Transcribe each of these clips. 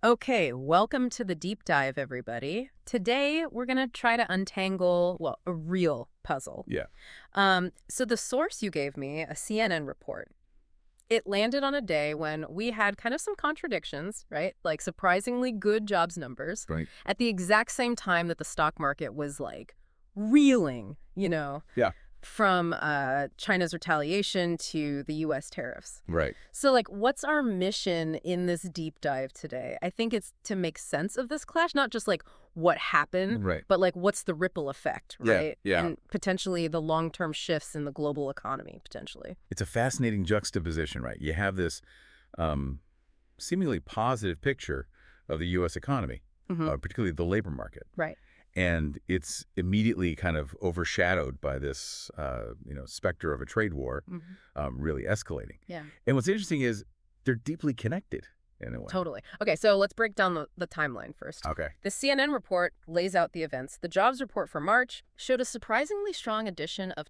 Okay, welcome to the deep dive, everybody. Today, we're going to try to untangle, well, a real puzzle. Yeah. So the source you gave me, a CNN report, it landed on a day when we had kind of some contradictions, right? Like surprisingly good jobs numbers Right. at the exact same time that the stock market was like reeling, Yeah. from China's retaliation to the U.S. tariffs. Right. So, like, what's our mission in this deep dive today? I think it's to make sense of this clash, not just like what happened, Right. but like what's the ripple effect, Yeah. right? Yeah. And potentially the long-term shifts in the global economy, potentially. It's a fascinating juxtaposition, right? You have this um, seemingly positive picture of the U.S. economy, Hmm. particularly the labor market, Right. and it's immediately kind of overshadowed by this, specter of a trade war, Hmm. really escalating. Yeah. And what's interesting is they're deeply connected in a way. Totally. Okay, so let's break down the timeline first. Okay. The CNN report lays out the events. The jobs report for March showed a surprisingly strong addition of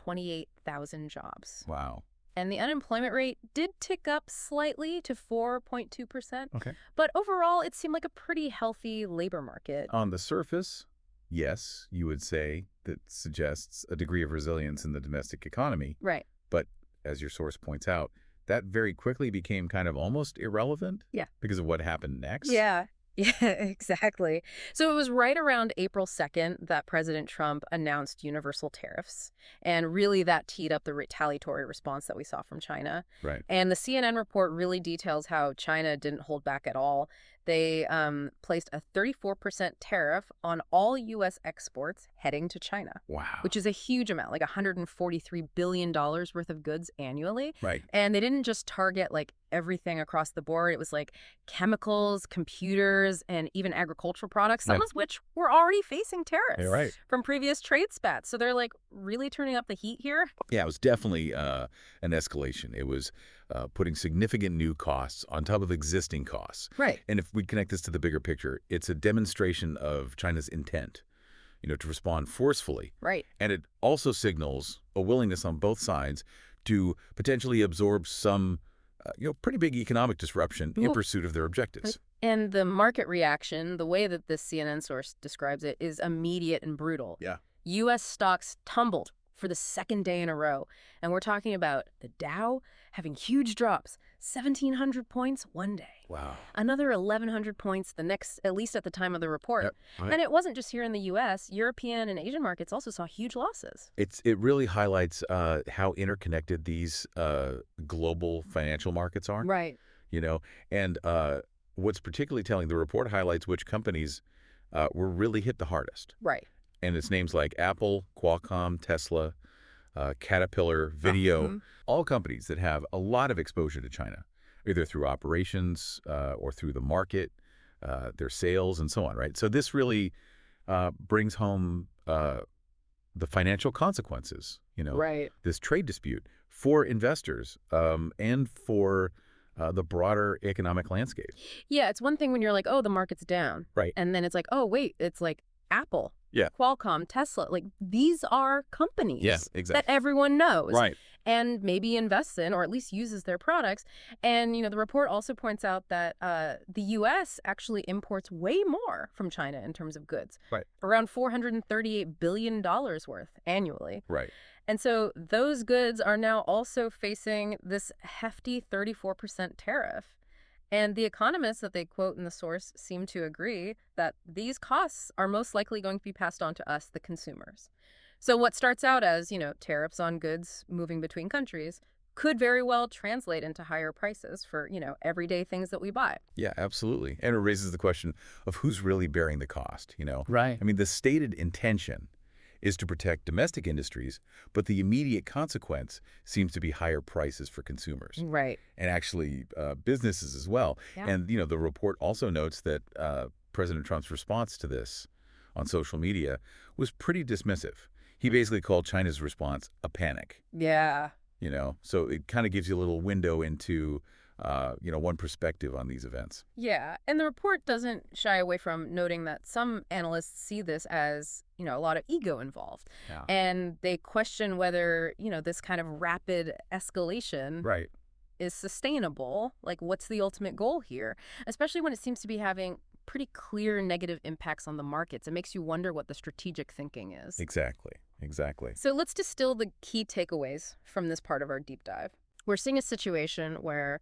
228,000 jobs. Wow. And the unemployment rate did tick up slightly to 4.2%, Okay. but overall it seemed like a pretty healthy labor market. On the surface, yes, you would say that suggests a degree of resilience in the domestic economy. Right. But as your source points out, that very quickly became kind of almost irrelevant Yeah. because of what happened next. Yeah. Yeah, exactly. So it was right around April 2nd that President Trump announced universal tariffs. And really that teed up the retaliatory response that we saw from China. Right. And the CNN report really details how China didn't hold back at all. They placed a 34% tariff on all U.S. exports heading to China, Wow. which is a huge amount, like $143 billion worth of goods annually. Right. And they didn't just target like everything across the board. It was like chemicals, computers, and even agricultural products, some Yeah. of which were already facing tariffs You're right. from previous trade spats. So they're like really turning up the heat here. Yeah, it was definitely an escalation. It was putting significant new costs on top of existing costs. Right. And if we connect this to the bigger picture, it's a demonstration of China's intent, to respond forcefully. Right. And it also signals a willingness on both sides to potentially absorb some, pretty big economic disruption in Well, pursuit of their objectives. and the market reaction, the way that this CNN source describes it, is immediate and brutal. Yeah. U.S. stocks tumbled for the second day in a row. And we're talking about the Dow having huge drops, 1,700 points one day. Wow. Another 1,100 points the next, at least at the time of the report. Yep. Right. And it wasn't just here in the U.S. European and Asian markets also saw huge losses. It really highlights how interconnected these global financial markets are, Right. and what's particularly telling, the report highlights which companies were really hit the hardest. Right. And it's names like Apple, Qualcomm, Tesla, Caterpillar, Video, Mhm. all companies that have a lot of exposure to China, either through operations or through the market, their sales, and so on, right? So this really brings home the financial consequences, Right. this trade dispute for investors and for the broader economic landscape. Yeah, it's one thing when you're like, oh, the market's down. Right. And then it's like, oh, wait, it's like Apple, Yeah. Qualcomm, Tesla. Like these are companies Yeah, that exactly. everyone knows. Right. And maybe invests in or at least uses their products. And, the report also points out that the U.S. actually imports way more from China in terms of goods. Right. Around $438 billion worth annually. Right. And so those goods are now also facing this hefty 34% tariff. And the economists that they quote in the source seem to agree that these costs are most likely going to be passed on to us, the consumers. So what starts out as, tariffs on goods moving between countries could very well translate into higher prices for, everyday things that we buy. Yeah, absolutely. And it raises the question of who's really bearing the cost, Right. I mean, the stated intention is to protect domestic industries, but the immediate consequence seems to be higher prices for consumers Right. and actually businesses as well. Yeah. And, the report also notes that President Trump's response to this on social media was pretty dismissive. He basically called China's response a panic, Yeah. So it kind of gives you a little window into, one perspective on these events. Yeah, and the report doesn't shy away from noting that some analysts see this as, a lot of ego involved. Yeah. And they question whether, this kind of rapid escalation Right. is sustainable. Like, what's the ultimate goal here? Especially when it seems to be having pretty clear negative impacts on the markets. It makes you wonder what the strategic thinking is. Exactly. Exactly. So let's distill the key takeaways from this part of our deep dive. We're seeing a situation where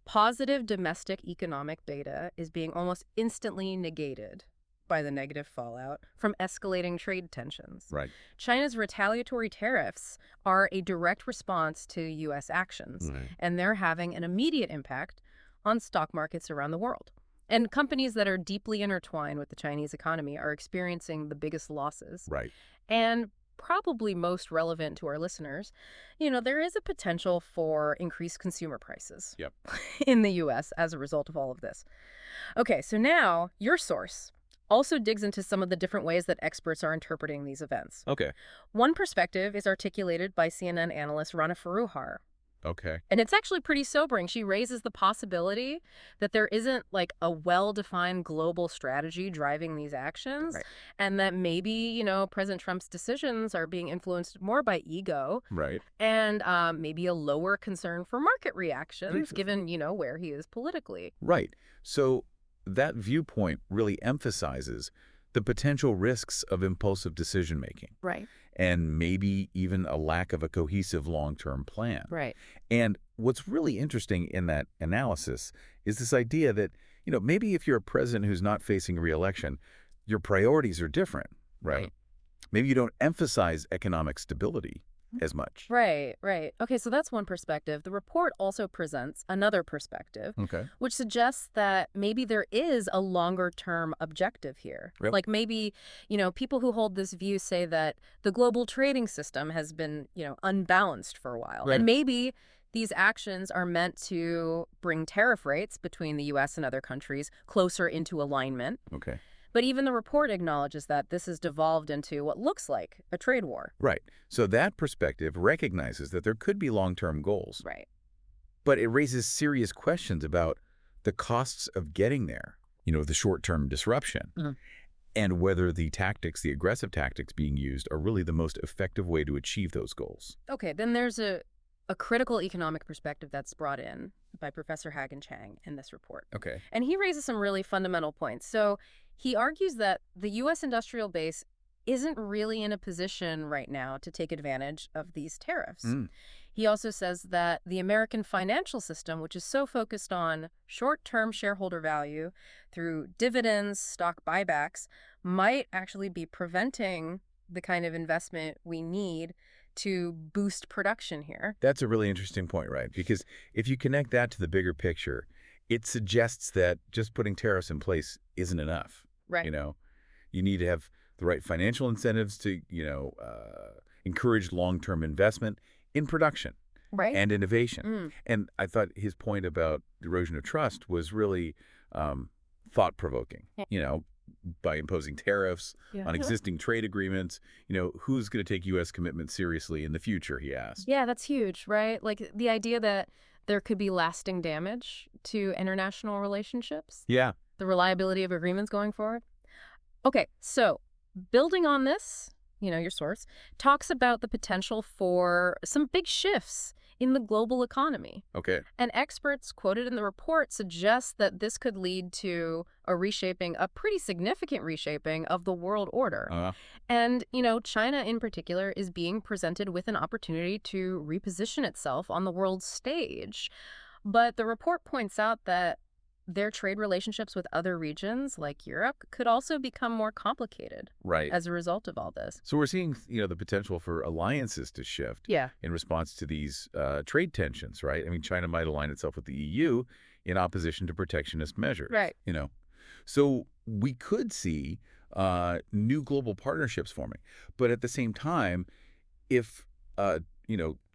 positive domestic economic data is being almost instantly negated by the negative fallout from escalating trade tensions. Right. China's retaliatory tariffs are a direct response to U.S. actions, Right. and they're having an immediate impact on stock markets around the world. And companies that are deeply intertwined with the Chinese economy are experiencing the biggest losses. Right. And probably most relevant to our listeners, there is a potential for increased consumer prices Yep. in the U.S. as a result of all of this. Okay, so now your source also digs into some of the different ways that experts are interpreting these events. Okay. One perspective is articulated by CNN analyst Rana Foroohar. Okay. And it's actually pretty sobering. She raises the possibility that there isn't like a well-defined global strategy driving these actions, Right. and that maybe, President Trump's decisions are being influenced more by ego Right. and maybe a lower concern for market reactions, Interesting. given, where he is politically. Right. So that viewpoint really emphasizes the potential risks of impulsive decision-making Right. and maybe even a lack of a cohesive long-term plan. Right. And what's really interesting in that analysis is this idea that, maybe if you're a president who's not facing re-election, your priorities are different, right? Right. Maybe you don't emphasize economic stability as much. Right, right. Okay, so that's one perspective. The report also presents another perspective, Okay. which suggests that maybe there is a longer-term objective here. Yep. Like maybe, people who hold this view say that the global trading system has been, unbalanced for a while. Right. And maybe these actions are meant to bring tariff rates between the U.S. and other countries closer into alignment. Okay. But even the report acknowledges that this has devolved into what looks like a trade war. Right. So that perspective recognizes that there could be long-term goals, Right. but it raises serious questions about the costs of getting there, the short-term disruption, and whether the aggressive tactics being used are really the most effective way to achieve those goals. Okay, then there's a critical economic perspective that's brought in by Professor Hagen Chang in this report. Okay. And he raises some really fundamental points. So he argues that the U.S. industrial base isn't really in a position right now to take advantage of these tariffs. He also says that the American financial system, which is so focused on short-term shareholder value through dividends, stock buybacks, might actually be preventing the kind of investment we need to boost production here. That's a really interesting point, right? Because if you connect that to the bigger picture, it suggests that just putting tariffs in place isn't enough. Right. You need to have the right financial incentives to, encourage long-term investment in production Right. and innovation. And I thought his point about erosion of trust was really thought-provoking, by imposing tariffs on existing trade agreements. Who's going to take U.S. commitments seriously in the future, he asked. Yeah, that's huge, right? Like the idea that there could be lasting damage to international relationships, Yeah. the reliability of agreements going forward. Okay, so building on this, your source talks about the potential for some big shifts in the global economy. Okay. And experts quoted in the report suggest that this could lead to a pretty significant reshaping of the world order. And, China in particular is being presented with an opportunity to reposition itself on the world stage. But the report points out that their trade relationships with other regions like Europe could also become more complicated Right. as a result of all this. So we're seeing, the potential for alliances to shift Yeah. in response to these trade tensions, right? I mean, China might align itself with the EU in opposition to protectionist measures. Right. So we could see new global partnerships forming. But at the same time, if,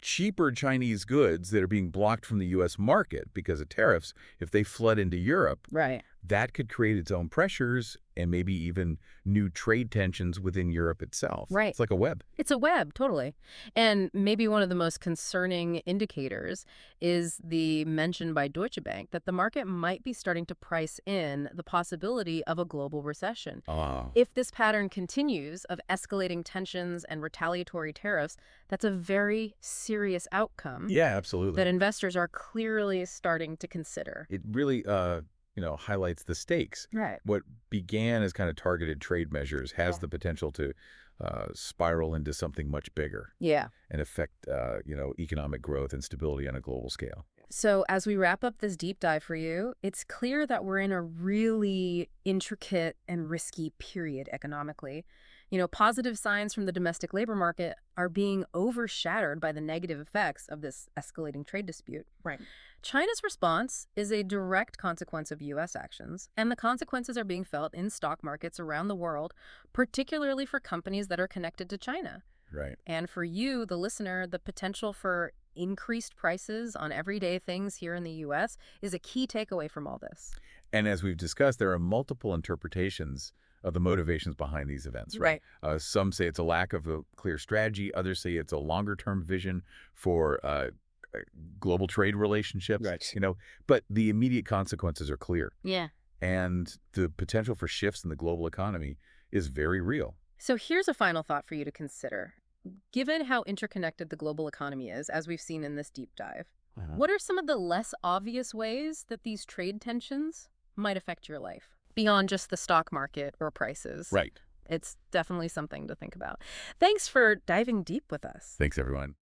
cheaper Chinese goods that are being blocked from the U.S. market because of tariffs, if they flood into Europe, Right. that could create its own pressures and maybe even new trade tensions within Europe itself. Right. It's like a web. It's a web, totally. And maybe one of the most concerning indicators is the mention by Deutsche Bank that the market might be starting to price in the possibility of a global recession. Ah, If this pattern continues of escalating tensions and retaliatory tariffs, that's a very serious outcome yeah, absolutely. that investors are clearly starting to consider. It really, highlights the stakes. Right. What began as kind of targeted trade measures has Yeah. the potential to spiral into something much bigger Yeah. and affect, economic growth and stability on a global scale. So, as we wrap up this deep dive for you, it's clear that we're in a really intricate and risky period economically. Positive signs from the domestic labor market are being overshadowed by the negative effects of this escalating trade dispute. Right. China's response is a direct consequence of U.S. actions, and the consequences are being felt in stock markets around the world, particularly for companies that are connected to China. Right. And for you, the listener, the potential for increased prices on everyday things here in the U.S. is a key takeaway from all this. And as we've discussed, there are multiple interpretations of the motivations behind these events, right? Some say it's a lack of a clear strategy. Others say it's a longer-term vision for global trade relationships. Right. But the immediate consequences are clear. Yeah. And the potential for shifts in the global economy is very real. So here's a final thought for you to consider. Given how interconnected the global economy is, as we've seen in this deep dive, what are some of the less obvious ways that these trade tensions might affect your life beyond just the stock market or prices? Right. It's definitely something to think about. Thanks for diving deep with us. Thanks, everyone.